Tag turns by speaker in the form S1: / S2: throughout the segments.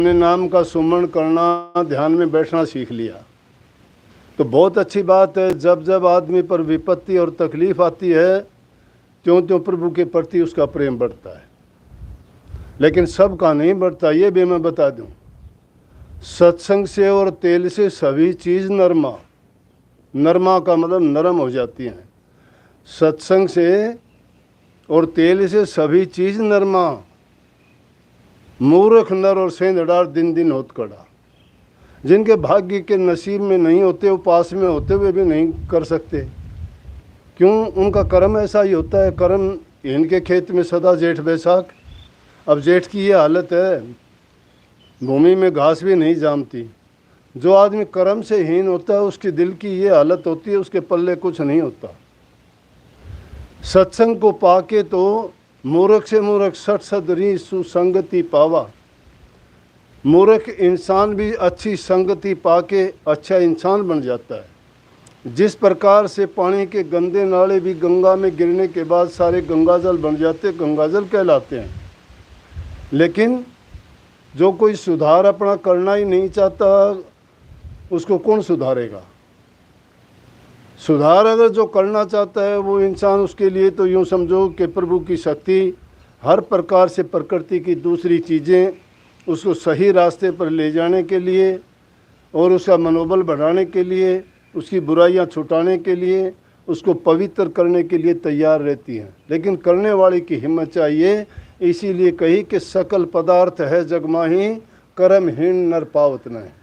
S1: अपने नाम का सुमरण करना, ध्यान में बैठना सीख लिया तो बहुत अच्छी बात है। जब जब आदमी पर विपत्ति और तकलीफ आती है त्यों त्यों प्रभु के प्रति उसका प्रेम बढ़ता है, लेकिन सबका नहीं बढ़ता। ये भी मैं बता दूं, सत्संग से और तेल से सभी चीज़ नरमा, नरमा का मतलब नरम हो जाती हैं। सत्संग से और तेल से सभी चीज़ नरमा, मूर्ख नर और सेंधड़ार दिन दिन होत कड़ा। जिनके भाग्य के नसीब में नहीं होते, वो पास में होते हुए भी नहीं कर सकते। क्यों? उनका कर्म ऐसा ही होता है। कर्म, इनके खेत में सदा जेठ बैसाख। अब जेठ की ये हालत है, भूमि में घास भी नहीं जामती। जो आदमी कर्म से हीन होता है उसके दिल की ये हालत होती है, उसके पल्ले कुछ नहीं होता। सत्संग को पाके तो मूर्ख से मूर्ख सठ सदरी सुसंगति पावा। मूर्ख इंसान भी अच्छी संगति पाके अच्छा इंसान बन जाता है। जिस प्रकार से पानी के गंदे नाले भी गंगा में गिरने के बाद सारे गंगाजल बन जाते, गंगाजल कहलाते हैं। लेकिन जो कोई सुधार अपना करना ही नहीं चाहता, उसको कौन सुधारेगा? सुधार अगर जो करना चाहता है वो इंसान, उसके लिए तो यूँ समझो कि प्रभु की शक्ति हर प्रकार से, प्रकृति की दूसरी चीज़ें उसको सही रास्ते पर ले जाने के लिए और उसका मनोबल बढ़ाने के लिए, उसकी बुराइयां छुटाने के लिए, उसको पवित्र करने के लिए तैयार रहती हैं। लेकिन करने वाले की हिम्मत चाहिए। इसीलिए कही कि सकल पदार्थ है जगमाही, कर्महीन नर पावत न है।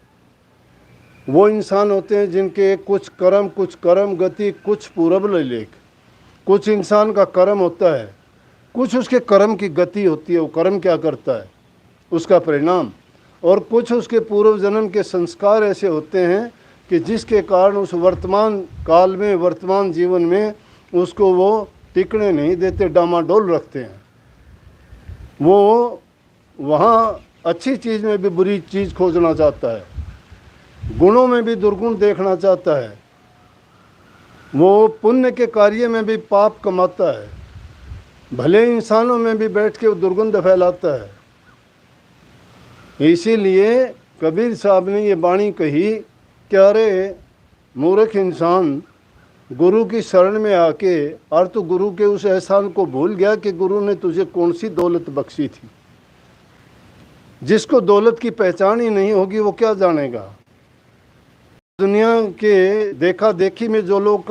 S1: वो इंसान होते हैं जिनके कुछ कर्म गति, कुछ पूरब लेख। कुछ इंसान का कर्म होता है, कुछ उसके कर्म की गति होती है। वो कर्म क्या करता है, उसका परिणाम। और कुछ उसके पूर्व जन्म के संस्कार ऐसे होते हैं कि जिसके कारण उस वर्तमान काल में, वर्तमान जीवन में उसको वो टिकने नहीं देते, डामाडोल रखते हैं। वो वहाँ अच्छी चीज़ में भी बुरी चीज़ खोजना चाहता है, गुणों में भी दुर्गुण देखना चाहता है, वो पुण्य के कार्य में भी पाप कमाता है, भले इंसानों में भी बैठ के वो दुर्गंध फैलाता है। इसीलिए कबीर साहब ने ये वाणी कही कि अरे मूर्ख इंसान, गुरु की शरण में आके और तू गुरु के उस एहसान को भूल गया कि गुरु ने तुझे कौन सी दौलत बख्शी थी। जिसको दौलत की पहचान ही नहीं होगी वो क्या जानेगा। दुनिया के देखा देखी में जो लोग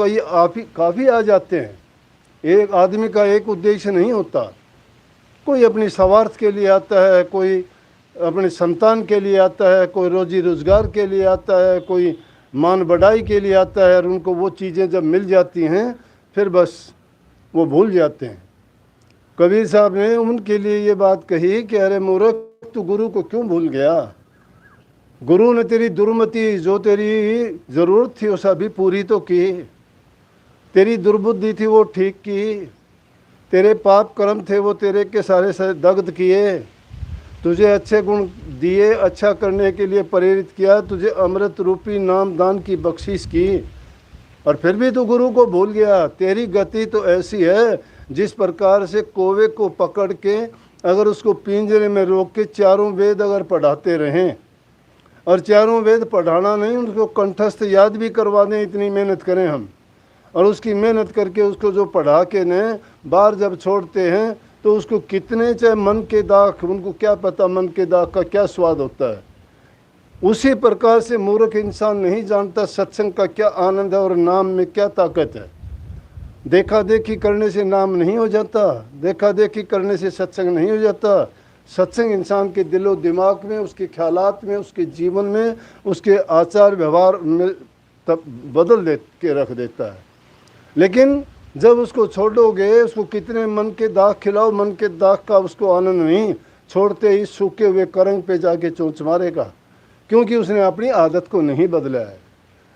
S1: काफ़ी आ जाते हैं। एक आदमी का एक उद्देश्य नहीं होता। कोई अपनी स्वार्थ के लिए आता है, कोई अपने संतान के लिए आता है, कोई रोजी रोजगार के लिए आता है, कोई मान बढ़ाई के लिए आता है। और उनको वो चीज़ें जब मिल जाती हैं फिर बस वो भूल जाते हैं। कबीर साहब ने उनके लिए ये बात कही कि अरे मूर्ख, तू गुरु को क्यों भूल गया? गुरु ने तेरी दुर्मति, जो तेरी ज़रूरत थी वो सभी पूरी तो की, तेरी दुर्बुद्धि थी वो ठीक की, तेरे पाप कर्म थे वो तेरे के सारे दग्ध किए, तुझे अच्छे गुण दिए, अच्छा करने के लिए प्रेरित किया, तुझे अमृत रूपी नाम दान की बख्शिश की, और फिर भी तू गुरु को भूल गया। तेरी गति तो ऐसी है जिस प्रकार से कौवे को पकड़ के अगर उसको पिंजरे में रोक के चारों वेद अगर पढ़ाते रहें, और चारों वेद पढ़ाना नहीं, उसको कंठस्थ याद भी करवा दें, इतनी मेहनत करें हम, और उसकी मेहनत करके उसको जो पढ़ा के न बाहर जब छोड़ते हैं तो उसको कितने चाहे मन के दाग, उनको क्या पता मन के दाग का क्या स्वाद होता है। उसी प्रकार से मूर्ख इंसान नहीं जानता सत्संग का क्या आनंद है और नाम में क्या ताकत है। देखा देखी करने से नाम नहीं हो जाता, देखा देखी करने से सत्संग नहीं हो जाता। सत्संग इंसान के दिलो दिमाग में, उसके ख्यालात में, उसके जीवन में, उसके आचार व्यवहार में तब बदल दे के रख देता है। लेकिन जब उसको छोड़ोगे, उसको कितने मन के दाग खिलाओ, मन के दाग का उसको आनंद नहीं, छोड़ते ही सूखे हुए करंग पे जाके चोंच मारेगा, क्योंकि उसने अपनी आदत को नहीं बदला है।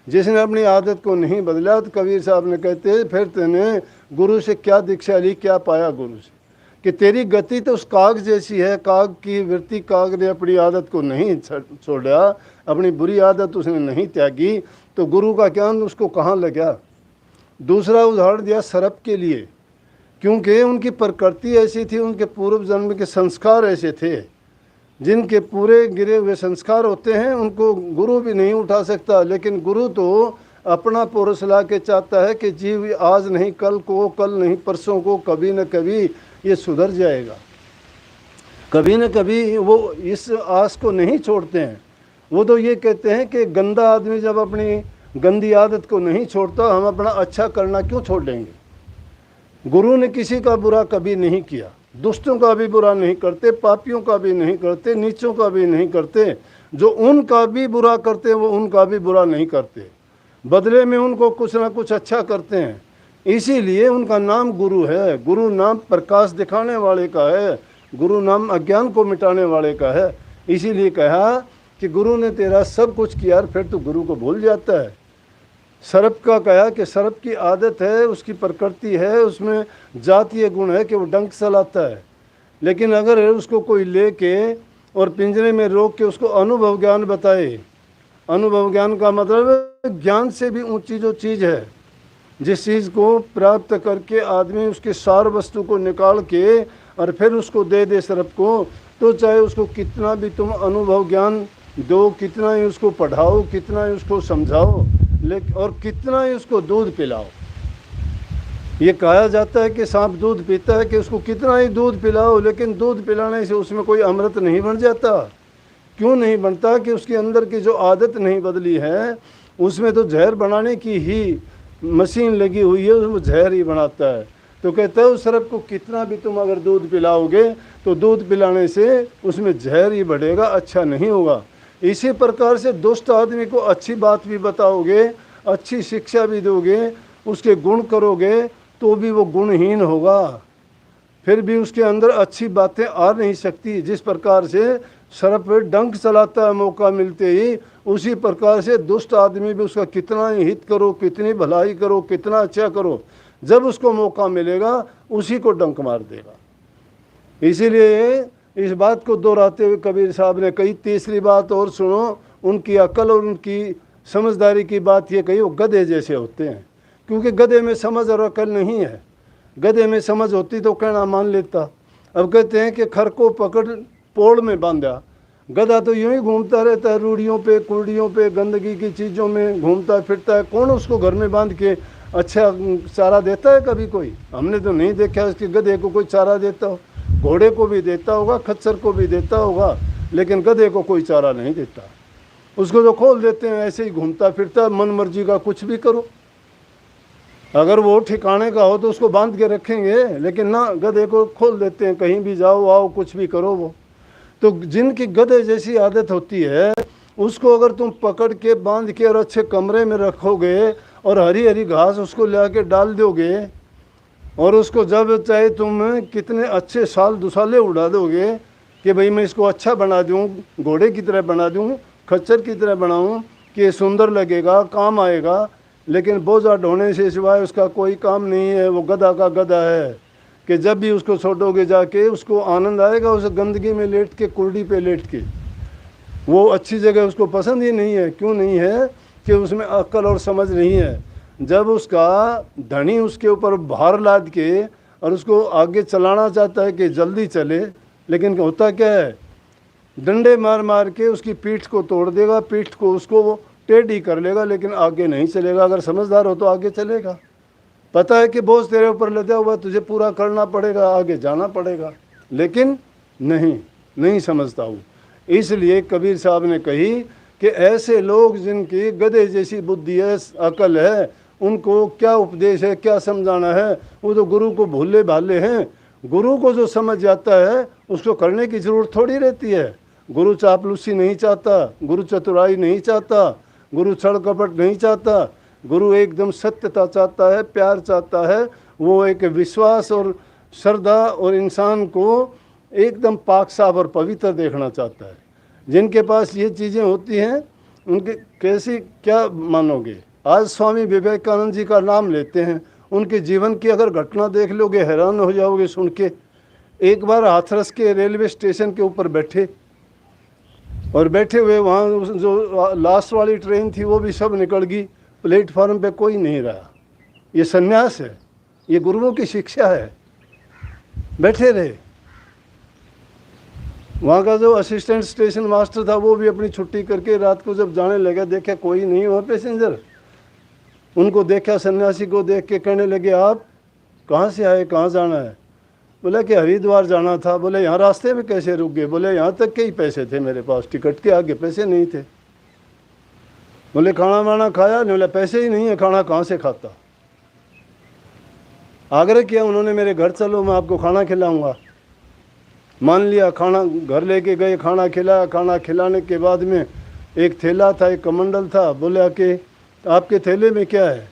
S1: जिसने अपनी आदत को नहीं बदला, तो कबीर साहब ने कहते फिर तेने गुरु से क्या दीक्षा ली, क्या पाया गुरु से, कि तेरी गति तो उस काग जैसी है, काग की वृत्ति। काग ने अपनी आदत को नहीं छोड़ा, अपनी बुरी आदत उसने नहीं त्यागी, तो गुरु का ज्ञान उसको कहाँ लगा। दूसरा उदाहरण दिया सर्प के लिए, क्योंकि उनकी प्रकृति ऐसी थी, उनके पूर्व जन्म के संस्कार ऐसे थे। जिनके पूरे गिरे हुए संस्कार होते हैं उनको गुरु भी नहीं उठा सकता, लेकिन गुरु तो अपना पोरस ला के चाहता है कि जीव आज नहीं कल को, कल नहीं परसों को, कभी न कभी ये सुधर जाएगा। कभी न कभी वो इस आस को नहीं छोड़ते हैं। वो तो ये कहते हैं कि गंदा आदमी जब अपनी गंदी आदत को नहीं छोड़ता, हम अपना अच्छा करना क्यों छोड़ देंगे। गुरु ने किसी का बुरा कभी नहीं किया, दुष्टों का भी बुरा नहीं करते, पापियों का भी नहीं करते, नीचों का भी नहीं करते। जो उनका भी बुरा करते वो उनका भी बुरा नहीं करते, बदले में उनको कुछ ना कुछ अच्छा करते हैं। इसीलिए उनका नाम गुरु है। गुरु नाम प्रकाश दिखाने वाले का है, गुरु नाम अज्ञान को मिटाने वाले का है। इसीलिए कहा कि गुरु ने तेरा सब कुछ किया, फिर तो गुरु को भूल जाता है। सर्प का कहा कि सर्प की आदत है, उसकी प्रकृति है, उसमें जातीय गुण है कि वो डंक चलाता है। लेकिन अगर उसको कोई लेके और पिंजरे में रोक के उसको अनुभव ज्ञान बताए, अनुभव ज्ञान का मतलब ज्ञान से भी ऊंची जो चीज़ है, जिस चीज़ को प्राप्त करके आदमी उसके सार वस्तु को निकाल के और फिर उसको दे सर्प को, तो चाहे उसको कितना भी तुम अनुभव ज्ञान दो, कितना ही उसको पढ़ाओ, कितना ही उसको समझाओ, लेकिन और कितना ही उसको दूध पिलाओ। ये कहा जाता है कि सांप दूध पीता है कि उसको कितना ही दूध पिलाओ, लेकिन दूध पिलाने से उसमें कोई अमृत नहीं बन जाता। क्यों नहीं बनता? कि उसके अंदर की जो आदत नहीं बदली है, उसमें तो जहर बनाने की ही मशीन लगी हुई है, उसमें जहर ही बनाता है। तो कहता है उस सर्प को कितना भी तुम अगर दूध पिलाओगे तो दूध पिलाने से उसमें जहर ही बढ़ेगा, अच्छा नहीं होगा। इसी प्रकार से दुष्ट आदमी को अच्छी बात भी बताओगे, अच्छी शिक्षा भी दोगे, उसके गुण करोगे, तो भी वो गुणहीन होगा, फिर भी उसके अंदर अच्छी बातें आ नहीं सकती। जिस प्रकार से सर्प डंक चलाता है मौका मिलते ही, उसी प्रकार से दुष्ट आदमी भी उसका कितना ही हित करो, कितनी भलाई करो, कितना अच्छा करो, जब उसको मौका मिलेगा उसी को डंक मार देगा। इसीलिए इस बात को दोहराते हुए कबीर साहब ने कही, तीसरी बात और सुनो, उनकी अकल और उनकी समझदारी की बात ये कही, वो गधे जैसे होते हैं। क्योंकि गधे में समझ और अकल नहीं है। गधे में समझ होती तो कहना मान लेता। अब कहते हैं कि खर को पकड़ पोड़ में बांधा, गधा तो यूं ही घूमता रहता है, रूढ़ियों पे कुर्डियों पे गंदगी की चीज़ों में घूमता फिरता है। कौन उसको घर में बांध के अच्छा चारा देता है? कभी कोई हमने तो नहीं देखा उसके गधे को कोई चारा देता हो। घोड़े को भी देता होगा, खच्चर को भी देता होगा, लेकिन गधे को कोई चारा नहीं देता। उसको तो खोल देते हैं, ऐसे ही घूमता फिरता, मन मर्जी का कुछ भी करो। अगर वो ठिकाने का हो तो उसको बांध के रखेंगे, लेकिन ना, गधे को खोल देते हैं, कहीं भी जाओ आओ कुछ भी करो। वो तो जिनकी गधे जैसी आदत होती है, उसको अगर तुम पकड़ के बांध के और अच्छे कमरे में रखोगे और हरी हरी घास उसको ला के डाल दोगे, और उसको जब चाहे तुम कितने अच्छे साल दुसाले उड़ा दोगे कि भाई मैं इसको अच्छा बना दूँ, घोड़े की तरह बना दूँ, खच्चर की तरह बनाऊँ कि सुंदर लगेगा, काम आएगा, लेकिन बोझा ढोने से सिवाय उसका कोई काम नहीं है। वो गधा का गधा है कि जब भी उसको छोड़ोगे जाके उसको आनंद आएगा, उस गंदगी में लेट के, कुर्डी पे लेट के। वो अच्छी जगह उसको पसंद ही नहीं है। क्यों नहीं है? कि उसमें अक्ल और समझ नहीं है। जब उसका धनी उसके ऊपर भार लाद के और उसको आगे चलाना चाहता है कि जल्दी चले, लेकिन होता क्या है, डंडे मार मार के उसकी पीठ को तोड़ देगा, पीठ को उसको टेढ़ी कर लेगा, लेकिन आगे नहीं चलेगा। अगर समझदार हो तो आगे चलेगा। पता है कि बोझ तेरे ऊपर लदा हुआ, तुझे पूरा करना पड़ेगा, आगे जाना पड़ेगा, लेकिन नहीं समझता हूँ। इसलिए कबीर साहब ने कही कि ऐसे लोग जिनकी गधे जैसी बुद्धि है, अकल है, उनको क्या उपदेश है, क्या समझाना है? वो तो गुरु को भूले भाले हैं। गुरु को जो समझ जाता है उसको करने की ज़रूरत थोड़ी रहती है। गुरु चापलूसी नहीं चाहता, गुरु चतुराई नहीं चाहता, गुरु छल कपट नहीं चाहता। गुरु एकदम सत्यता चाहता है, प्यार चाहता है। वो एक विश्वास और श्रद्धा और इंसान को एकदम पाक साफ और पवित्र देखना चाहता है। जिनके पास ये चीज़ें होती हैं उनके कैसी क्या मानोगे? आज स्वामी विवेकानंद जी का नाम लेते हैं, उनके जीवन की अगर घटना देख लोगे हैरान हो जाओगे सुन के। एक बार हाथरस के रेलवे स्टेशन के ऊपर बैठे, और बैठे हुए वहाँ जो लास्ट वाली ट्रेन थी वो भी सब निकल गई, प्लेटफॉर्म पे कोई नहीं रहा। ये सन्यास है, ये गुरुओं की शिक्षा है। बैठे रहे। वहाँ का जो असिस्टेंट स्टेशन मास्टर था वो भी अपनी छुट्टी करके रात को जब जाने लगा, देखा कोई नहीं हुआ पैसेंजर। उनको देखा, सन्यासी को देख के कहने लगे, आप कहाँ से आए, कहाँ जाना है? बोला कि हरिद्वार जाना था। बोले यहाँ रास्ते में कैसे रुक गए? बोले यहाँ तक के ही पैसे थे मेरे पास, टिकट के आगे पैसे नहीं थे। बोले खाना वाना खाया? नहीं। बोले पैसे ही नहीं है, खाना कहाँ से खाता? आग्रह किया उन्होंने, मेरे घर चलो, मैं आपको खाना खिलाऊंगा। मान लिया, खाना घर लेके गए, खाना खिलाया। खाना खिलाने के बाद में एक थैला था, एक कमंडल था। बोले कि आपके थैले में क्या है?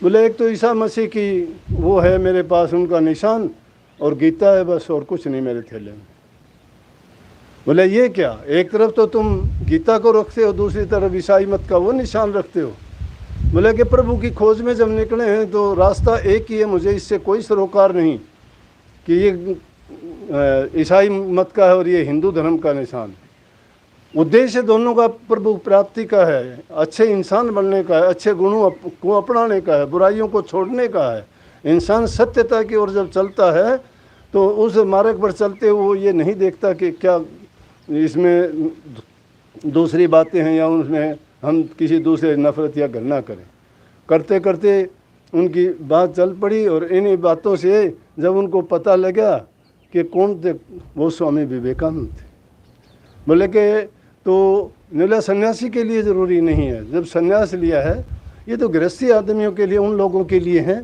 S1: बोले एक तो ईसा मसीह की वो है मेरे पास, उनका निशान, और गीता है बस, और कुछ नहीं मेरे थैले में। बोले ये क्या? एक तरफ तो तुम गीता को रखते हो, दूसरी तरफ ईसाई मत का वो निशान रखते हो। बोले कि प्रभु की खोज में जब निकले हैं तो रास्ता एक ही है, मुझे इससे कोई सरोकार नहीं कि ये ईसाई मत का है और ये हिंदू धर्म का निशान। उद्देश्य दोनों का प्रभु प्राप्ति का है, अच्छे इंसान बनने का है, अच्छे गुणों को अपनाने का है, बुराइयों को छोड़ने का है। इंसान सत्यता की ओर जब चलता है तो उस मार्ग पर चलते हुए वो ये नहीं देखता कि क्या इसमें दूसरी बातें हैं या उसमें हम किसी दूसरे नफरत या घृणा करें। करते करते उनकी बात चल पड़ी और इन्हीं बातों से जब उनको पता लगा कि कौन थे, वो स्वामी विवेकानंद थे। बोले कि तो नीला सन्यासी के लिए ज़रूरी नहीं है, जब सन्यास लिया है ये तो गृहस्थी आदमियों के लिए, उन लोगों के लिए है।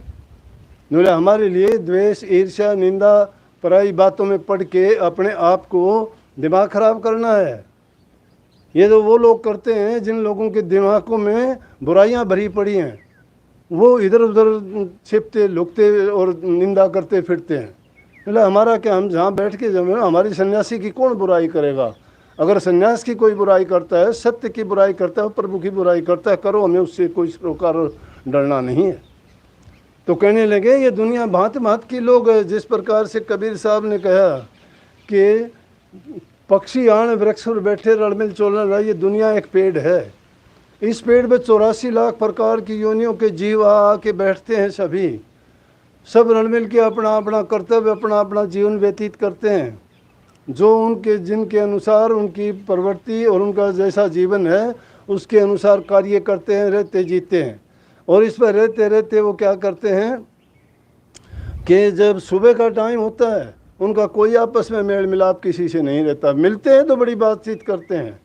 S1: बोले हमारे लिए द्वेष, ईर्ष्या, निंदा, पराई बातों में पढ़ के अपने आप को दिमाग खराब करना है। ये तो वो लोग करते हैं जिन लोगों के दिमागों में बुराइयां भरी पड़ी हैं, वो इधर उधर छिपते लुकते और निंदा करते फिरते हैं। बोले हमारा क्या, हम जहाँ बैठ के जब हमारी सन्यासी की कौन बुराई करेगा? अगर सन्यास की कोई बुराई करता है, सत्य की बुराई करता है, प्रभु की बुराई करता है, करो, हमें उससे कोई सरोकार और डरना नहीं है। तो कहने लगे ये दुनिया भांत भांत की लोग है। जिस प्रकार से कबीर साहब ने कहा कि पक्षी आण वृक्ष पर बैठे रणमिल चोलन रहा, ये दुनिया एक पेड़ है। इस पेड़ में 84 लाख प्रकार की योनियों के जीव आके बैठते हैं। सभी सब रणमिल के अपना अपना कर्तव्य, अपना अपना जीवन व्यतीत करते हैं। जो उनके जिनके अनुसार उनकी प्रवृत्ति और उनका जैसा जीवन है उसके अनुसार कार्य करते हैं, रहते जीते हैं। और इस पर रहते रहते वो क्या करते हैं कि जब सुबह का टाइम होता है उनका कोई आपस में मेल मिलाप किसी से नहीं रहता। मिलते हैं तो बड़ी बातचीत करते हैं,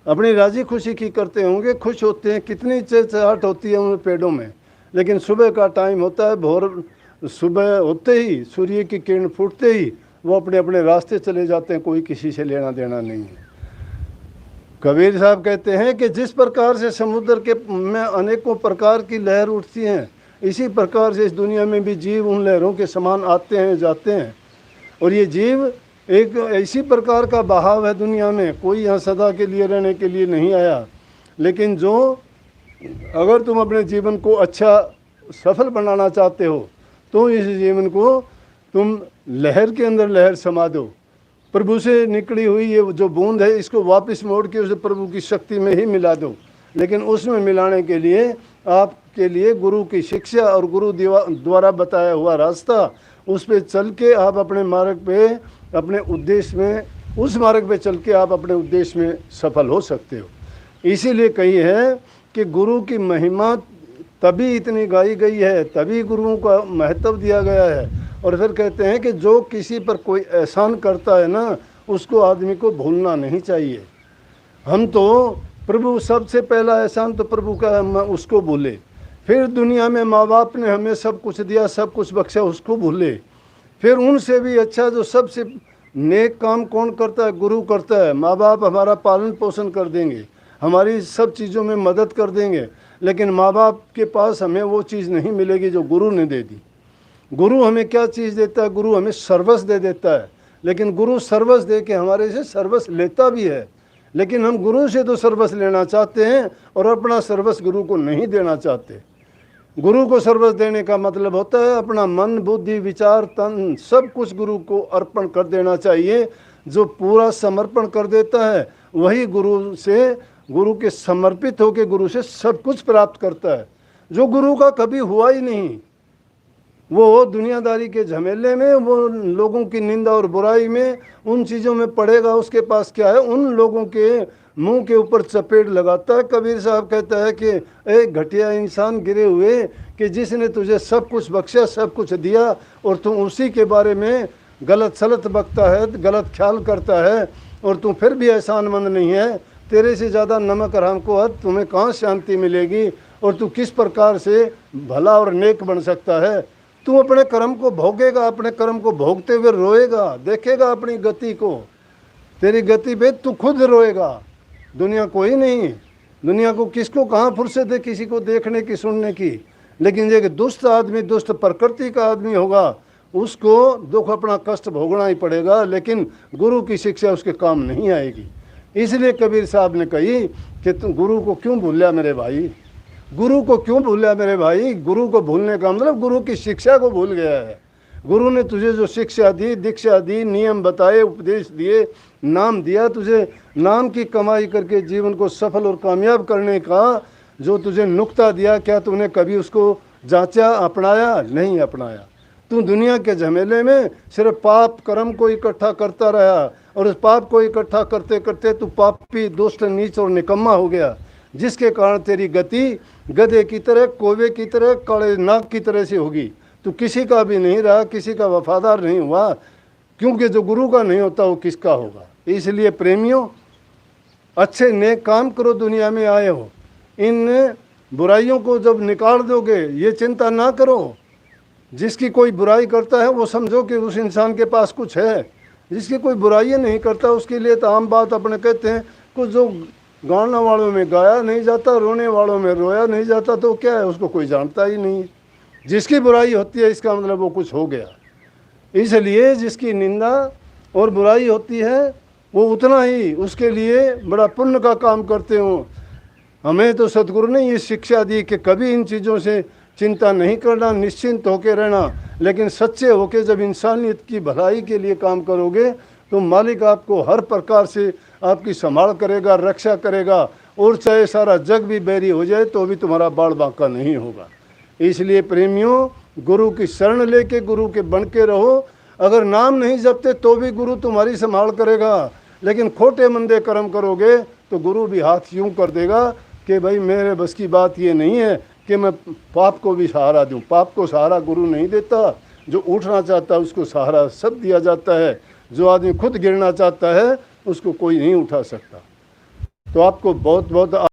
S1: अपनी राजी खुशी की करते होंगे, खुश होते हैं, कितनी चहचहाट होती है उन पेड़ों में। लेकिन सुबह का टाइम होता है, भोर सुबह होते ही, सूर्य की किरण फूटते ही वो अपने अपने रास्ते चले जाते हैं, कोई किसी से लेना देना नहीं है। कबीर साहब कहते हैं कि जिस प्रकार से समुद्र के में अनेकों प्रकार की लहर उठती हैं, इसी प्रकार से इस दुनिया में भी जीव उन लहरों के समान आते हैं जाते हैं। और ये जीव एक ऐसी प्रकार का बहाव है दुनिया में, कोई यहाँ सदा के लिए रहने के लिए नहीं आया। लेकिन जो अगर तुम अपने जीवन को अच्छा सफल बनाना चाहते हो तो इस जीवन को तुम लहर के अंदर लहर समा दो। प्रभु से निकली हुई ये जो बूंद है इसको वापस मोड़ के उसे प्रभु की शक्ति में ही मिला दो। लेकिन उसमें मिलाने के लिए आपके लिए गुरु की शिक्षा और गुरु द्वारा बताया हुआ रास्ता, उस पे चल के आप अपने मार्ग पे, अपने उद्देश्य में, उस मार्ग पे चल के आप अपने उद्देश्य में सफल हो सकते हो। इसीलिए कही है कि गुरु की महिमा तभी इतनी गाई गई है, तभी गुरुओं का महत्व दिया गया है। और फिर कहते हैं कि जो किसी पर कोई एहसान करता है ना, उसको आदमी को भूलना नहीं चाहिए। हम तो प्रभु सबसे पहला एहसान तो प्रभु का, हम उसको भूले। फिर दुनिया में माँ बाप ने हमें सब कुछ दिया, सब कुछ बख्शा, उसको भूले। फिर उनसे भी अच्छा जो सबसे नेक काम कौन करता है? गुरु करता है। माँ बाप हमारा पालन पोषण कर देंगे, हमारी सब चीज़ों में मदद कर देंगे, लेकिन माँ बाप के पास हमें वो चीज़ नहीं मिलेगी जो गुरु ने दे दी। गुरु हमें क्या चीज़ देता है? गुरु हमें सर्वस दे देता है। लेकिन गुरु सर्वस दे के हमारे से सर्वस लेता भी है। लेकिन हम गुरु से तो सर्वस लेना चाहते हैं और अपना सर्वस गुरु को नहीं देना चाहते। गुरु को सर्वस देने का मतलब होता है अपना मन, बुद्धि, विचार, तन सब कुछ गुरु को अर्पण कर देना चाहिए। जो पूरा समर्पण कर देता है वही गुरु के समर्पित होकर गुरु से सब कुछ प्राप्त करता है। जो गुरु का कभी हुआ ही नहीं, वो दुनियादारी के झमेले में, वो लोगों की निंदा और बुराई में, उन चीज़ों में पड़ेगा। उसके पास क्या है, उन लोगों के मुंह के ऊपर चपेट लगाता है। कबीर साहब कहता है कि एक घटिया इंसान गिरे हुए, कि जिसने तुझे सब कुछ बख्शा, सब कुछ दिया, और तू उसी के बारे में गलत सलत बकता है, गलत ख्याल करता है, और तू फिर भी एहसानमंद नहीं है। तेरे से ज़्यादा नमक हराम को हद, तुम्हें कहाँ शांति मिलेगी, और तू किस प्रकार से भला और नेक बन सकता है। तू अपने कर्म को भोगेगा, अपने कर्म को भोगते हुए रोएगा, देखेगा अपनी गति को, तेरी गति पे तू खुद रोएगा, दुनिया कोई नहीं। दुनिया को किसको कहाँ फुर्सत है किसी को देखने की, सुनने की। लेकिन ये दुष्ट आदमी, दुष्ट प्रकृति का आदमी होगा, उसको दुख अपना कष्ट भोगना ही पड़ेगा, लेकिन गुरु की शिक्षा उसके काम नहीं आएगी। इसलिए कबीर साहब ने कही कि तुम गुरु को क्यों भूलिया मेरे भाई, गुरु को क्यों भूलिया मेरे भाई। गुरु को भूलने का मतलब गुरु की शिक्षा को भूल गया है। गुरु ने तुझे जो शिक्षा दी, दीक्षा दी, नियम बताए, उपदेश दिए, नाम दिया, तुझे नाम की कमाई करके जीवन को सफल और कामयाब करने का जो तुझे नुक्ता दिया, क्या तूने कभी उसको जांचा, अपनाया? नहीं अपनाया। तू दुनिया के झमेले में सिर्फ पाप कर्म को इकट्ठा करता रहा, और उस पाप को इकट्ठा करते करते तू पापी, दुष्ट, नीच और निकम्मा हो गया, जिसके कारण तेरी गति गधे की तरह, कौवे की तरह, काले नाग की तरह से होगी। तू किसी का भी नहीं रहा, किसी का वफादार नहीं हुआ, क्योंकि जो गुरु का नहीं होता वो किसका होगा। इसलिए प्रेमियों, अच्छे नेक काम करो, दुनिया में आए हो, इन बुराइयों को जब निकाल दोगे, ये चिंता ना करो। जिसकी कोई बुराई करता है वो समझो कि उस इंसान के पास कुछ है, जिसकी कोई बुराई नहीं करता उसके लिए तो आम बात अपने कहते हैं, कुछ जो गाने वालों में गाया नहीं जाता, रोने वालों में रोया नहीं जाता, तो क्या है, उसको कोई जानता ही नहीं। जिसकी बुराई होती है इसका मतलब वो कुछ हो गया। इसलिए जिसकी निंदा और बुराई होती है वो उतना ही उसके लिए बड़ा पुण्य का काम करते हो। हमें तो सतगुरु ने ये शिक्षा दी कि कभी इन चीज़ों से चिंता नहीं करना, निश्चिंत होकर रहना। लेकिन सच्चे होकर जब इंसानियत की भलाई के लिए काम करोगे तो मालिक आपको हर प्रकार से आपकी संभाल करेगा, रक्षा करेगा, और चाहे सारा जग भी बैरी हो जाए तो भी तुम्हारा बाल बांका नहीं होगा। इसलिए प्रेमियों, गुरु की शरण लेके गुरु के बन के रहो। अगर नाम नहीं जपते तो भी गुरु तुम्हारी संभाल करेगा, लेकिन खोटे मंदे कर्म करोगे तो गुरु भी हाथ यूं कर देगा कि भाई मेरे बस की बात ये नहीं है कि मैं पाप को भी सहारा दूं। पाप को सहारा गुरु नहीं देता, जो उठना चाहता है उसको सहारा सब दिया जाता है। जो आदमी खुद गिरना चाहता है उसको कोई नहीं उठा सकता। तो आपको बहुत बहुत